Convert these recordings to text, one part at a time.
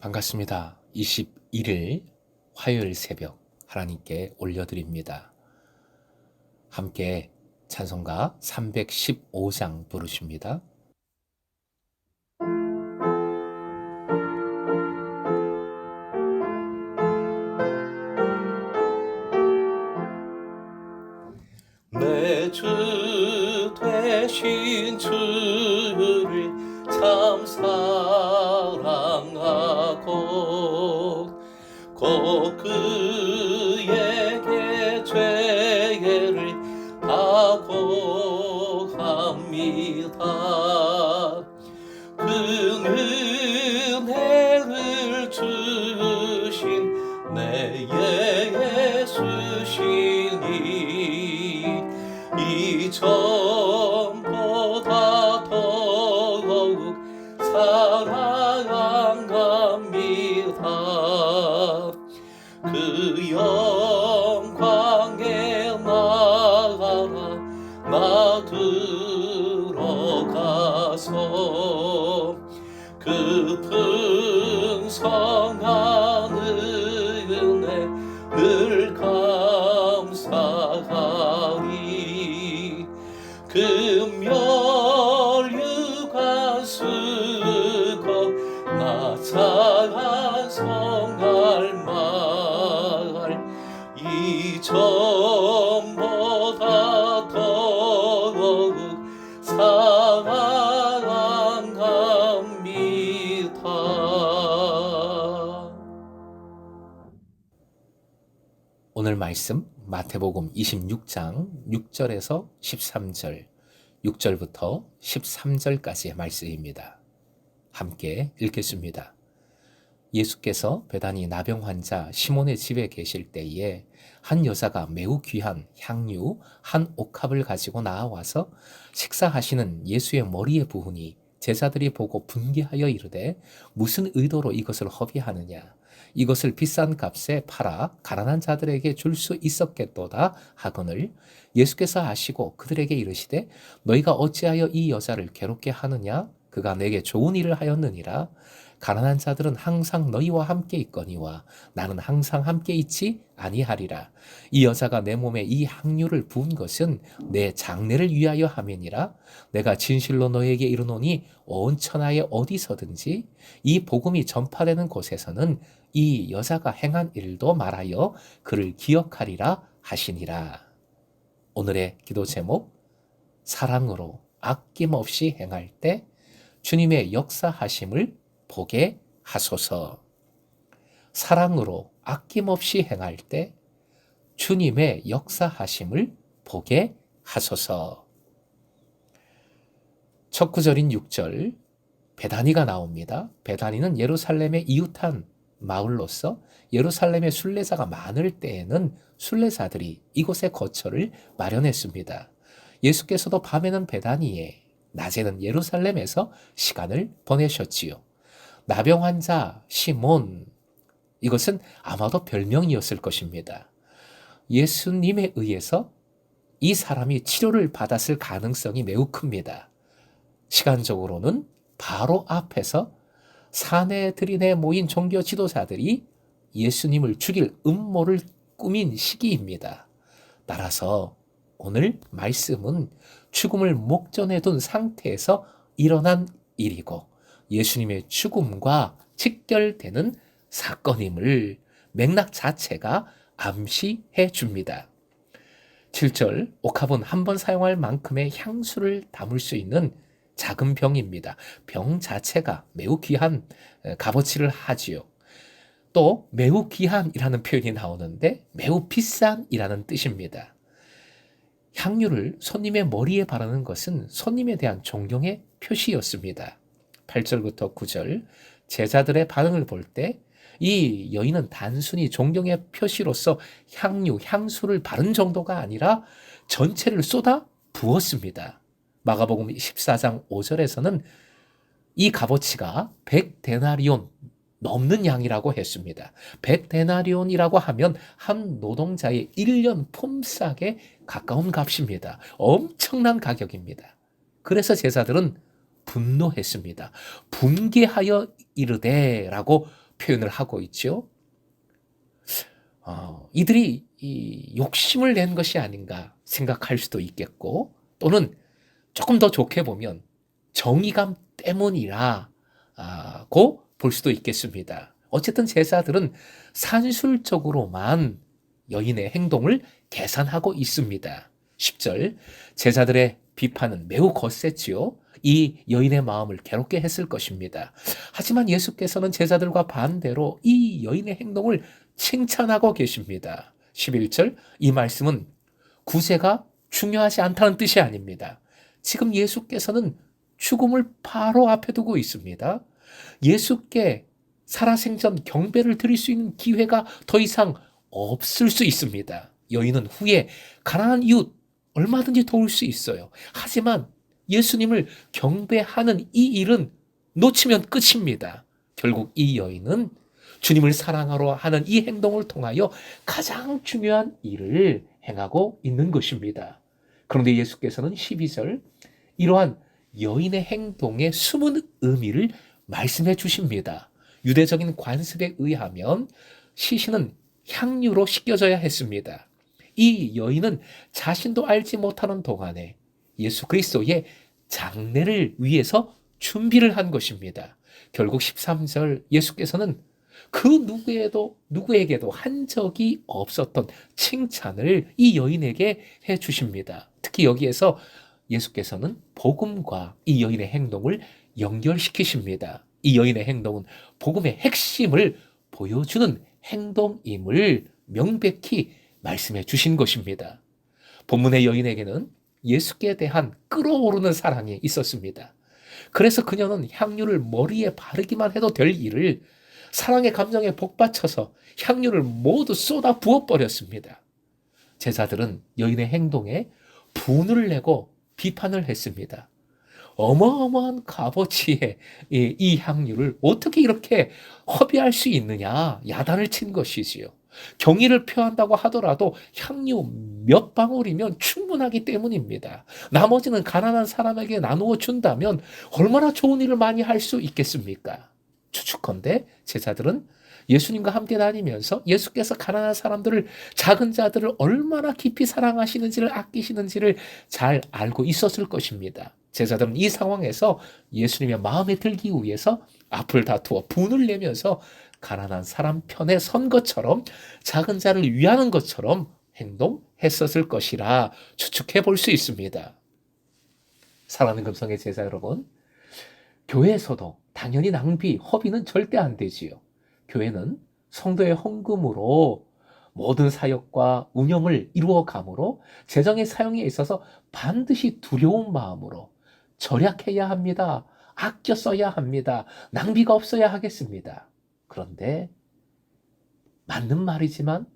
반갑습니다. 21일 화요일 새벽 하나님께 올려드립니다. 함께 찬송가 315장 부르십니다. 내 주 되신 주를 참 사랑하고 곧 그에게 죄를 다고합니다. 그 은혜를 주신 내 예수시니 이전보다 더욱 사랑합니다. 그 영광의 나라 나 들어가서 그 풍성한 은혜 늘 감사하리. 그 멸류관 수고 나 찬송할 말 이전보다 더욱 사랑합니다. 오늘 말씀 마태복음 26장 6절에서 13절, 6절부터 13절까지의 말씀입니다. 함께 읽겠습니다. 예수께서 베다니 나병 환자 시몬의 집에 계실 때에 한 여자가 매우 귀한 향유 한 옥합을 가지고 나와서 식사하시는 예수의 머리에 부으니 제자들이 보고 분개하여 이르되 무슨 의도로 이것을 허비하느냐, 이것을 비싼 값에 팔아 가난한 자들에게 줄 수 있었겠도다 하거늘 예수께서 아시고 그들에게 이르시되 너희가 어찌하여 이 여자를 괴롭게 하느냐, 그가 내게 좋은 일을 하였느니라. 가난한 자들은 항상 너희와 함께 있거니와 나는 항상 함께 있지 아니하리라. 이 여자가 내 몸에 이 향유를 부은 것은 내 장례를 위하여 함이니라. 내가 진실로 너에게 이르노니 온 천하에 어디서든지 이 복음이 전파되는 곳에서는 이 여자가 행한 일도 말하여 그를 기억하리라 하시니라. 오늘의 기도 제목, 사랑으로 아낌없이 행할 때 주님의 역사하심을 보게 하소서. 사랑으로 아낌없이 행할 때 주님의 역사하심을 보게 하소서. 첫 구절인 6절, 베다니가 나옵니다. 베다니는 예루살렘의 이웃한 마을로서 예루살렘의 순례자가 많을 때에는 순례자들이 이곳에 거처를 마련했습니다. 예수께서도 밤에는 베다니에, 낮에는 예루살렘에서 시간을 보내셨지요. 나병 환자 시몬, 이것은 아마도 별명이었을 것입니다. 예수님에 의해서 이 사람이 치료를 받았을 가능성이 매우 큽니다. 시간적으로는 바로 앞에서 사내 들인에 모인 종교 지도자들이 예수님을 죽일 음모를 꾸민 시기입니다. 따라서 오늘 말씀은 죽음을 목전에 둔 상태에서 일어난 일이고 예수님의 죽음과 직결되는 사건임을 맥락 자체가 암시해 줍니다. 7절, 옥합은 한 번 사용할 만큼의 향수를 담을 수 있는 작은 병입니다. 병 자체가 매우 귀한 값어치를 하지요. 또 매우 귀한이라는 표현이 나오는데 매우 비싼이라는 뜻입니다. 향유를 손님의 머리에 바르는 것은 손님에 대한 존경의 표시였습니다. 8절부터 9절, 제자들의 반응을 볼 때 이 여인은 단순히 존경의 표시로서 향수를 바른 정도가 아니라 전체를 쏟아 부었습니다. 마가복음 14장 5절에서는 이 값어치가 100데나리온 넘는 양이라고 했습니다. 100데나리온이라고 하면 한 노동자의 1년 품삯에 가까운 값입니다. 엄청난 가격입니다. 그래서 제자들은 분노했습니다. 분개하여 이르되라고 표현을 하고 있죠. 이들이 이 욕심을 낸 것이 아닌가 생각할 수도 있겠고, 또는 조금 더 좋게 보면 정의감 때문이라고 볼 수도 있겠습니다. 어쨌든 제자들은 산술적으로만 여인의 행동을 계산하고 있습니다. 10절, 제자들의 비판은 매우 거셌지요. 이 여인의 마음을 괴롭게 했을 것입니다. 하지만 예수께서는 제자들과 반대로 이 여인의 행동을 칭찬하고 계십니다. 11절, 이 말씀은 구세가 중요하지 않다는 뜻이 아닙니다. 지금 예수께서는 죽음을 바로 앞에 두고 있습니다. 예수께 살아생전 경배를 드릴 수 있는 기회가 더 이상 없을 수 있습니다. 여인은 후에 가난한 이웃 얼마든지 도울 수 있어요. 하지만 예수님을 경배하는 이 일은 놓치면 끝입니다. 결국 이 여인은 주님을 사랑하러 하는 이 행동을 통하여 가장 중요한 일을 행하고 있는 것입니다. 그런데 예수께서는 12절, 이러한 여인의 행동의 숨은 의미를 말씀해 주십니다. 유대적인 관습에 의하면 시신은 향유로 씻겨져야 했습니다. 이 여인은 자신도 알지 못하는 동안에 예수 그리스도의 장례를 위해서 준비를 한 것입니다. 결국 13절, 예수께서는 그 누구에게도 한 적이 없었던 칭찬을 이 여인에게 해 주십니다. 특히 여기에서 예수께서는 복음과 이 여인의 행동을 연결시키십니다. 이 여인의 행동은 복음의 핵심을 보여주는 행동임을 명백히 말씀해 주신 것입니다. 본문의 여인에게는 예수께 대한 끓어오르는 사랑이 있었습니다. 그래서 그녀는 향유를 머리에 바르기만 해도 될 일을 사랑의 감정에 복받쳐서 향유를 모두 쏟아 부어버렸습니다. 제자들은 여인의 행동에 분을 내고 비판을 했습니다. 어마어마한 값어치의 이 향유를 어떻게 이렇게 허비할 수 있느냐, 야단을 친 것이지요. 경의를 표한다고 하더라도 향유 몇 방울이면 충분하기 때문입니다. 나머지는 가난한 사람에게 나누어 준다면 얼마나 좋은 일을 많이 할 수 있겠습니까? 추측컨대 제자들은 예수님과 함께 다니면서 예수께서 가난한 사람들을, 작은 자들을 얼마나 깊이 사랑하시는지를, 아끼시는지를 잘 알고 있었을 것입니다. 제자들은 이 상황에서 예수님의 마음에 들기 위해서 앞을 다투어 분을 내면서 가난한 사람 편에 선 것처럼, 작은 자를 위하는 것처럼 행동했었을 것이라 추측해 볼 수 있습니다. 사랑하는 금성의 제자 여러분, 교회에서도 당연히 낭비, 허비는 절대 안 되지요. 교회는 성도의 헌금으로 모든 사역과 운영을 이루어 가므로 재정의 사용에 있어서 반드시 두려운 마음으로 절약해야 합니다. 아껴 써야 합니다. 낭비가 없어야 하겠습니다. 그런데 맞는 말이지만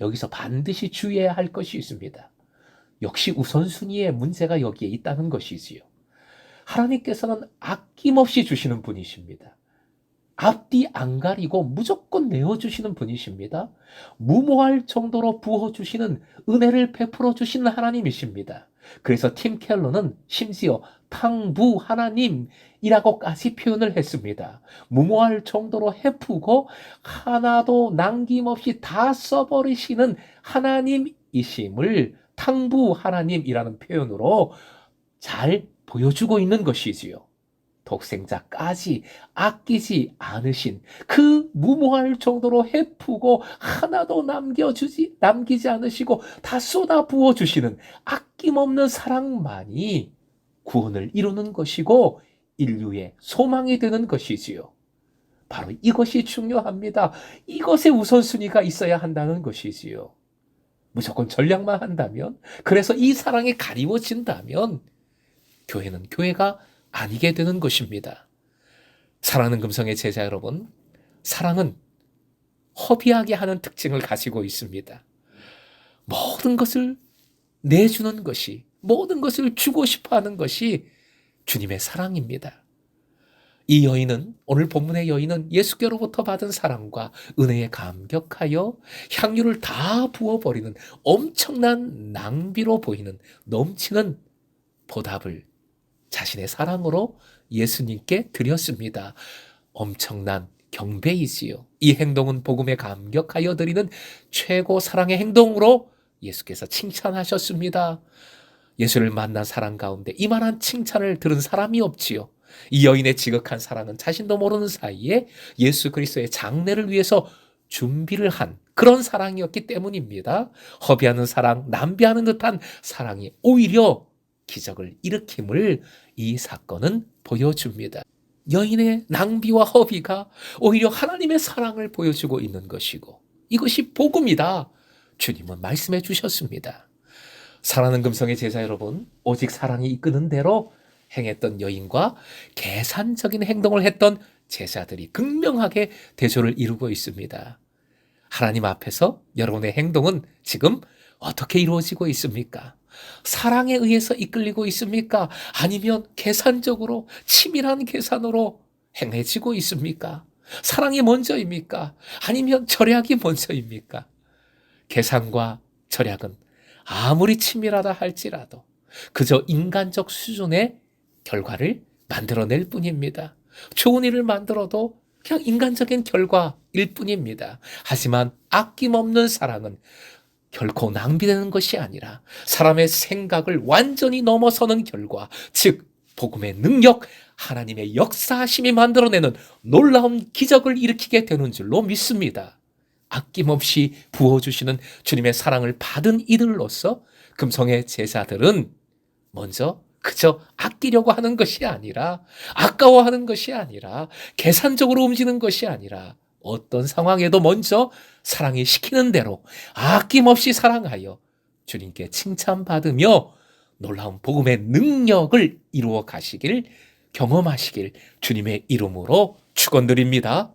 여기서 반드시 주의해야 할 것이 있습니다. 역시 우선순위의 문제가 여기에 있다는 것이지요. 하나님께서는 아낌없이 주시는 분이십니다. 앞뒤 안 가리고 무조건 내어주시는 분이십니다. 무모할 정도로 부어주시는, 은혜를 베풀어 주시는 하나님이십니다. 그래서 팀 켈러는 심지어 탕부 하나님이라고까지 표현을 했습니다. 무모할 정도로 헤프고 하나도 남김없이 다 써버리시는 하나님이심을 탕부 하나님이라는 표현으로 잘 보여주고 있는 것이지요. 독생자까지 아끼지 않으신, 그 무모할 정도로 헤프고 하나도 남기지 않으시고 다 쏟아 부어 주시는 아낌없는 사랑만이 구원을 이루는 것이고 인류의 소망이 되는 것이지요. 바로 이것이 중요합니다. 이것에 우선순위가 있어야 한다는 것이지요. 무조건 전략만 한다면, 그래서 이 사랑에 가리워진다면 교회는 교회가 아니게 되는 것입니다. 사랑하는 금성의 제자 여러분, 사랑은 허비하게 하는 특징을 가지고 있습니다. 모든 것을 내주는 것이, 모든 것을 주고 싶어 하는 것이 주님의 사랑입니다. 이 여인은, 오늘 본문의 여인은 예수께로부터 받은 사랑과 은혜에 감격하여 향유를 다 부어버리는 엄청난 낭비로 보이는 넘치는 보답을 자신의 사랑으로 예수님께 드렸습니다. 엄청난 경배이지요. 이 행동은 복음에 감격하여 드리는 최고 사랑의 행동으로 예수께서 칭찬하셨습니다. 예수를 만난 사람 가운데 이만한 칭찬을 들은 사람이 없지요. 이 여인의 지극한 사랑은 자신도 모르는 사이에 예수 그리스도의 장례를 위해서 준비를 한 그런 사랑이었기 때문입니다. 허비하는 사랑, 낭비하는 듯한 사랑이 오히려 기적을 일으킴을 이 사건은 보여줍니다. 여인의 낭비와 허비가 오히려 하나님의 사랑을 보여주고 있는 것이고 이것이 복음이다. 주님은 말씀해 주셨습니다. 사랑하는 금성의 제자 여러분, 오직 사랑이 이끄는 대로 행했던 여인과 계산적인 행동을 했던 제자들이 극명하게 대조를 이루고 있습니다. 하나님 앞에서 여러분의 행동은 지금 어떻게 이루어지고 있습니까? 사랑에 의해서 이끌리고 있습니까? 아니면 계산적으로 치밀한 계산으로 행해지고 있습니까? 사랑이 먼저입니까? 아니면 절약이 먼저입니까? 계산과 절약은 아무리 치밀하다 할지라도 그저 인간적 수준의 결과를 만들어낼 뿐입니다. 좋은 일을 만들어도 그냥 인간적인 결과일 뿐입니다. 하지만 아낌없는 사랑은 결코 낭비되는 것이 아니라 사람의 생각을 완전히 넘어서는 결과, 즉 복음의 능력, 하나님의 역사하심이 만들어내는 놀라운 기적을 일으키게 되는 줄로 믿습니다. 아낌없이 부어주시는 주님의 사랑을 받은 이들로서 금성의 제자들은 먼저 그저 아끼려고 하는 것이 아니라, 아까워하는 것이 아니라, 계산적으로 움직이는 것이 아니라 어떤 상황에도 먼저 사랑이 시키는 대로 아낌없이 사랑하여 주님께 칭찬받으며 놀라운 복음의 능력을 이루어 가시길, 경험하시길 주님의 이름으로 축원드립니다.